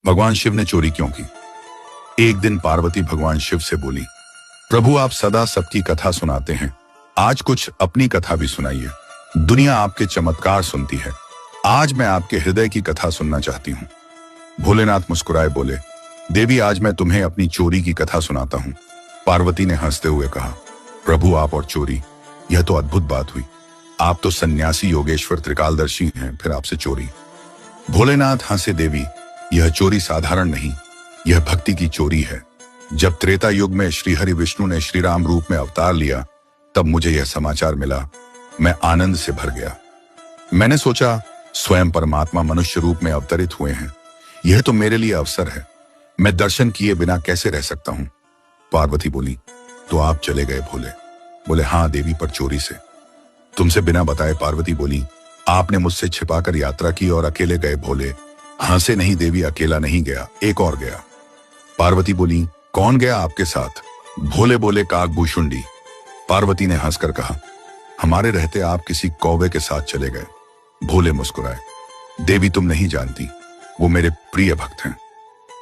भगवान शिव ने चोरी क्यों की? एक दिन पार्वती भगवान शिव से बोली, प्रभु आप सदा सबकी कथा सुनाते हैं, आज कुछ अपनी कथा भी सुनाइए। दुनिया आपके चमत्कार सुनती है, आज मैं आपके हृदय की कथा सुनना चाहती हूँ। भोलेनाथ मुस्कुराए बोले, देवी आज मैं तुम्हें अपनी चोरी की कथा सुनाता हूँ। पार्वती ने हंसते हुए कहा, प्रभु आप और चोरी, यह तो अद्भुत बात हुई। आप तो सन्यासी योगेश्वर त्रिकालदर्शी हैं, फिर आपसे चोरी। भोलेनाथ हंसे, देवी यह चोरी साधारण नहीं, यह भक्ति की चोरी है। जब त्रेता युग में श्री हरि विष्णु ने श्री राम रूप में अवतार लिया, तब मुझे यह समाचार मिला। मैं आनंद से भर गया। मैंने सोचा स्वयं परमात्मा मनुष्य रूप में अवतरित हुए हैं, यह तो मेरे लिए अवसर है। मैं दर्शन किए बिना कैसे रह सकता हूं? पार्वती बोली, तो आप चले गए भोले? बोले, हाँ देवी, पर चोरी से। तुमसे बिना बताए? पार्वती बोली, आपने मुझसे छिपाकर यात्रा की और अकेले गए? भोले हंसे, नहीं देवी, अकेला नहीं गया, एक और गया। पार्वती बोली, कौन गया आपके साथ? भोले बोले, काकभूषुंडी। पार्वती ने हंसकर कहा, हमारे रहते आप किसी कौवे के साथ चले गए। भोले मुस्कुराए, देवी तुम नहीं जानती, वो मेरे प्रिय भक्त हैं,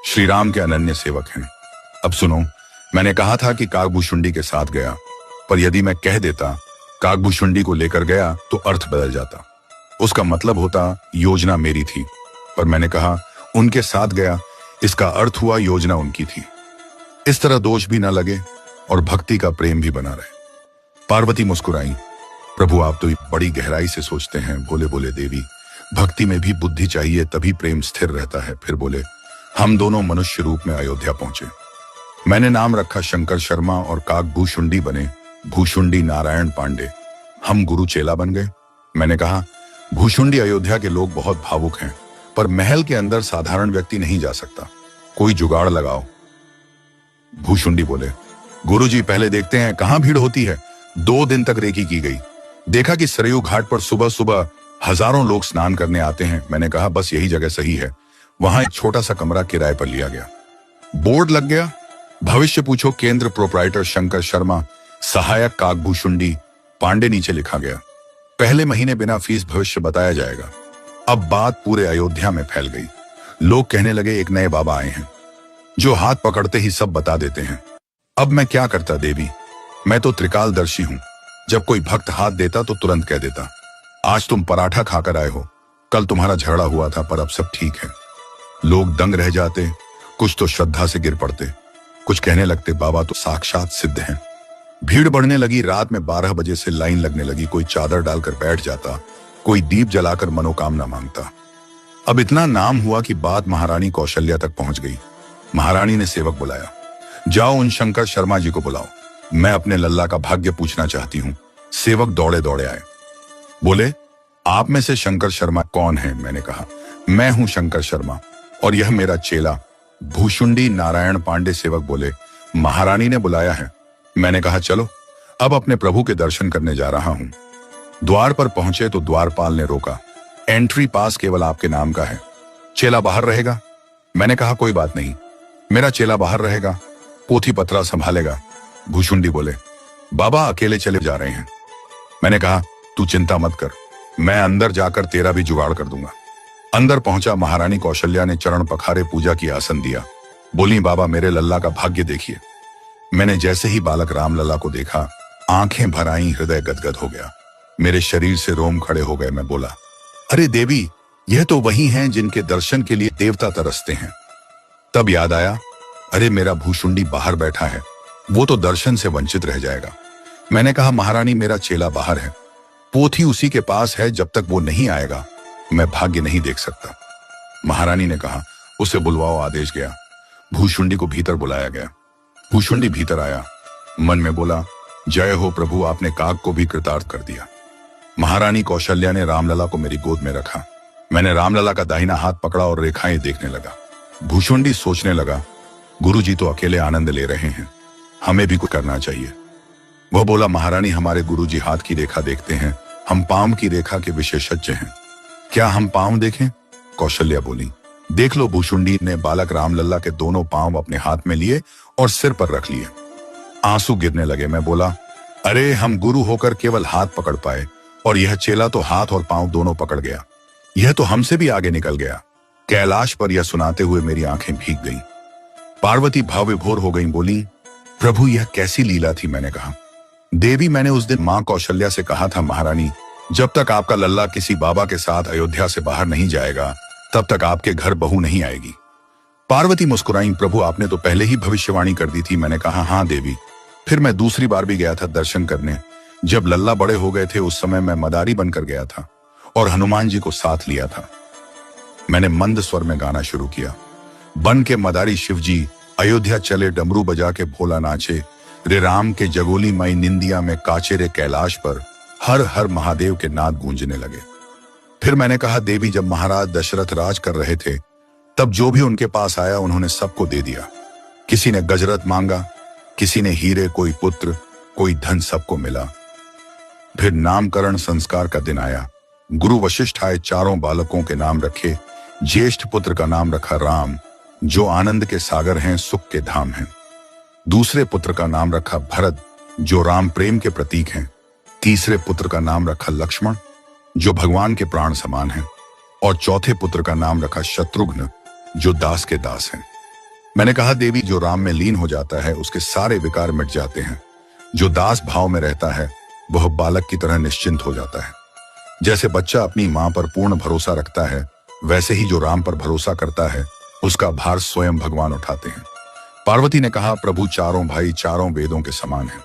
श्री राम के अनन्य सेवक हैं। अब सुनो, मैंने कहा था कि काकभूषुंडी के साथ गया, पर यदि मैं कह देता काकभूषुंडी को लेकर गया तो अर्थ बदल जाता, उसका मतलब होता योजना मेरी थी। पर मैंने कहा उनके साथ गया, इसका अर्थ हुआ योजना उनकी थी। इस तरह दोष भी ना लगे और भक्ति का प्रेम भी बना रहे। पार्वती मुस्कुराई, प्रभु आप तो बड़ी गहराई से सोचते हैं। भोले बोले, देवी भक्ति में भी बुद्धि चाहिए, तभी प्रेम स्थिर रहता है। फिर बोले, हम दोनों मनुष्य रूप में अयोध्या पहुंचे। मैंने नाम रखा शंकर शर्मा और काकभूषुंडी बने भूषुंडी नारायण पांडे। हम गुरु चेला बन गए। मैंने कहा, भूषुंडी अयोध्या के लोग बहुत भावुक हैं, पर महल के अंदर साधारण व्यक्ति नहीं जा सकता, कोई जुगाड़ लगाओ। भूषुंडी बोले, गुरुजी पहले देखते हैं कहां भीड़ होती है। 2 दिन तक रेकी की गई, देखा कि सरयू घाट पर सुबह सुबह हजारों लोग स्नान करने आते हैं। मैंने कहा बस यही जगह सही है। वहां एक छोटा सा कमरा किराए पर लिया गया, बोर्ड लग गया, भविष्य पूछो केंद्र प्रोप्राइटर शंकर शर्मा, सहायक काकभूषुंडी पांडे नीचे लिखा गया। पहले महीने बिना फीस भविष्य बताया जाएगा। अब बात पूरे अयोध्या में फैल गई। लोग कहने लगे एक नए बाबा आए हैं जो हाथ पकड़ते ही सब बता देते हैं। अब मैं क्या करता देवी, मैं तो त्रिकालदर्शी हूं, जब कोई भक्त हाथ देता तो तुरंत कह देता। आज तुम पराठा खाकर आए हो, कल तुम्हारा झगड़ा हुआ था, पर अब सब ठीक है। लोग दंग रह जाते, कुछ तो श्रद्धा से गिर पड़ते, कुछ कहने लगते बाबा तो साक्षात सिद्ध हैं। भीड़ बढ़ने लगी, रात में 12 बजे से लाइन लगने लगी। कोई चादर डालकर बैठ जाता, कोई दीप जलाकर मनोकामना मांगता। अब इतना नाम हुआ कि बात महारानी कौशल्या तक पहुंच गई। महारानी ने सेवक बुलाया, जाओ उन शंकर शर्मा जी को बुलाओ, मैं अपने लल्ला का भाग्य पूछना चाहती हूँ। सेवक दौड़े दौड़े आए, बोले आप में से शंकर शर्मा कौन है? मैंने कहा मैं हूं शंकर शर्मा और यह मेरा चेला भूषुंडी नारायण पांडे। सेवक बोले, महारानी ने बुलाया है। मैंने कहा चलो, अब अपने प्रभु के दर्शन करने जा रहा हूं। द्वार पर पहुंचे तो द्वारपाल ने रोका, एंट्री पास केवल आपके नाम का है, चेला बाहर रहेगा। मैंने कहा कोई बात नहीं, मेरा चेला बाहर रहेगा, पोथी पत्रा संभालेगा। भूषुंडी बोले, बाबा अकेले चले जा रहे हैं। मैंने कहा तू चिंता मत कर, मैं अंदर जाकर तेरा भी जुगाड़ कर दूंगा। अंदर पहुंचा, महारानी कौशल्या ने चरण पखारे, पूजा की आसन दिया। बोली, बाबा मेरे लल्ला का भाग्य देखिए। मैंने जैसे ही बालक राम लल्ला को देखा, आंखें भर आईं, हृदय गदगद हो गया, मेरे शरीर से रोम खड़े हो गए। मैं बोला, अरे देवी, यह तो वही हैं जिनके दर्शन के लिए देवता तरसते हैं। तब याद आया, अरे मेरा भूषुंडी बाहर बैठा है, वो तो दर्शन से वंचित रह जाएगा। मैंने कहा महारानी मेरा चेला बाहर है, पोथी उसी के पास है, जब तक वो नहीं आएगा मैं भाग्य नहीं देख सकता। महारानी ने कहा उसे बुलवाओ। आदेश गया, भूषुंडी को भीतर बुलाया गया। भूषुंडी भीतर आया, मन में बोला, जय हो प्रभु, आपने काक को भी कृतार्थ कर दिया। महारानी कौशल्या ने रामलला को मेरी गोद में रखा। मैंने रामलला का दाहिना हाथ पकड़ा और रेखाएं देखने लगा। भूषुंडी सोचने लगा, गुरुजी तो अकेले आनंद ले रहे हैं, हमें भी कुछ करना चाहिए। वह बोला, महारानी हमारे गुरुजी हाथ की रेखा देखते हैं, हम पांव की रेखा के विशेषज्ञ हैं, क्या हम पांव देखें? कौशल्या बोली, देख लो। भूषुंडी ने बालक रामलला के दोनों पांव अपने हाथ में लिए और सिर पर रख लिए। आंसू गिरने लगे। मैं बोला, अरे हम गुरु होकर केवल हाथ पकड़ पाए और यह चेला तो हाथ और पांव दोनों पकड़ गया, यह तो हमसे भी आगे निकल गया। कैलाश पर यह सुनाते हुए मेरी आंखें भीग गईं। पार्वती भाव विभोर हो गई, बोली, प्रभु यह कैसी लीला थी। मैंने कहा, देवी मैंने उस दिन मां कौशल्या से कहा था, महारानी जब तक आपका लल्ला किसी बाबा के साथ अयोध्या से बाहर नहीं जाएगा तब तक आपके घर बहू नहीं आएगी। पार्वती मुस्कुराई, प्रभु आपने तो पहले ही भविष्यवाणी कर दी थी। मैंने कहा, हाँ देवी। फिर मैं दूसरी बार भी गया था दर्शन करने। जब लल्ला बड़े हो गए थे उस समय मैं मदारी बनकर गया था और हनुमान जी को साथ लिया था। मैंने मंद स्वर में गाना शुरू किया, बन के मदारी शिव जी अयोध्या चले, डमरू बजा के भोला नाचे, रे राम के जगोली मई निंदिया में काचे, रे कैलाश पर हर हर महादेव के नाद गूंजने लगे। फिर मैंने कहा, देवी जब महाराज दशरथ राज कर रहे थे तब जो भी उनके पास आया उन्होंने सबको दे दिया। किसी ने गजरत मांगा, किसी ने हीरे, कोई पुत्र, कोई धन, सबको मिला। फिर नामकरण संस्कार का दिन आया। गुरु वशिष्ठ आए, चारों बालकों के नाम रखे। ज्येष्ठ पुत्र का नाम रखा राम, जो आनंद के सागर हैं, सुख के धाम हैं। दूसरे पुत्र का नाम रखा भरत, जो राम प्रेम के प्रतीक हैं। तीसरे पुत्र का नाम रखा लक्ष्मण, जो भगवान के प्राण समान हैं। और चौथे पुत्र का नाम रखा शत्रुघ्न, जो दास के दास हैं। मैंने कहा, देवी जो राम में लीन हो जाता है उसके सारे विकार मिट जाते हैं। जो दास भाव में रहता है वह बालक की तरह निश्चिंत हो जाता है। जैसे बच्चा अपनी मां पर पूर्ण भरोसा रखता है, वैसे ही जो राम पर भरोसा करता है उसका भार स्वयं भगवान उठाते हैं। पार्वती ने कहा, प्रभु चारों भाई चारों वेदों के समान हैं।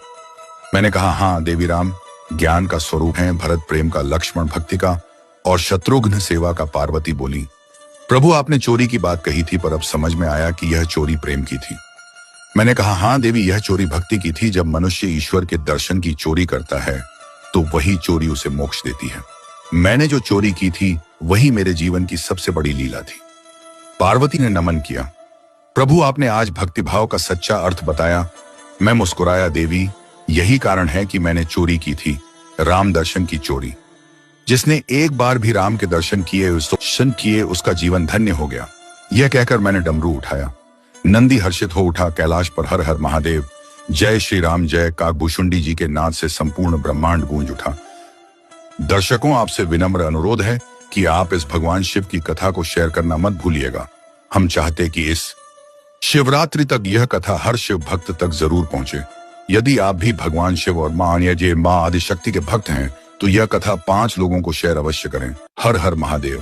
मैंने कहा, हाँ देवी, राम ज्ञान का स्वरूप है, भरत प्रेम का, लक्ष्मण भक्ति का और शत्रुघ्न सेवा का। पार्वती बोली, प्रभु आपने चोरी की बात कही थी पर अब समझ में आया कि यह चोरी प्रेम की थी। मैंने कहा, हाँ देवी, यह चोरी भक्ति की थी। जब मनुष्य ईश्वर के दर्शन की चोरी करता है तो वही चोरी उसे मोक्ष देती है। मैंने जो चोरी की थी वही मेरे जीवन की सबसे बड़ी लीला थी। पार्वती ने नमन किया, प्रभु आपने आज भक्तिभाव का सच्चा अर्थ बताया। मैं मुस्कुराया, देवी यही कारण है कि मैंने चोरी की थी, राम दर्शन की चोरी। जिसने एक बार भी राम के दर्शन किए उसका जीवन धन्य हो गया। यह कहकर मैंने डमरू उठाया। नंदी हर्षित हो उठा। कैलाश पर हर हर महादेव, जय श्री राम जय काकभूषुंडी जी के नाद से संपूर्ण ब्रह्मांड गूंज उठा। दर्शकों, आपसे विनम्र अनुरोध है कि आप इस भगवान शिव की कथा को शेयर करना मत भूलिएगा। हम चाहते कि इस शिवरात्रि तक यह कथा हर शिव भक्त तक जरूर पहुंचे। यदि आप भी भगवान शिव और मां आदिशक्ति के भक्त हैं तो यह कथा 5 लोगों को शेयर अवश्य करें। हर हर महादेव।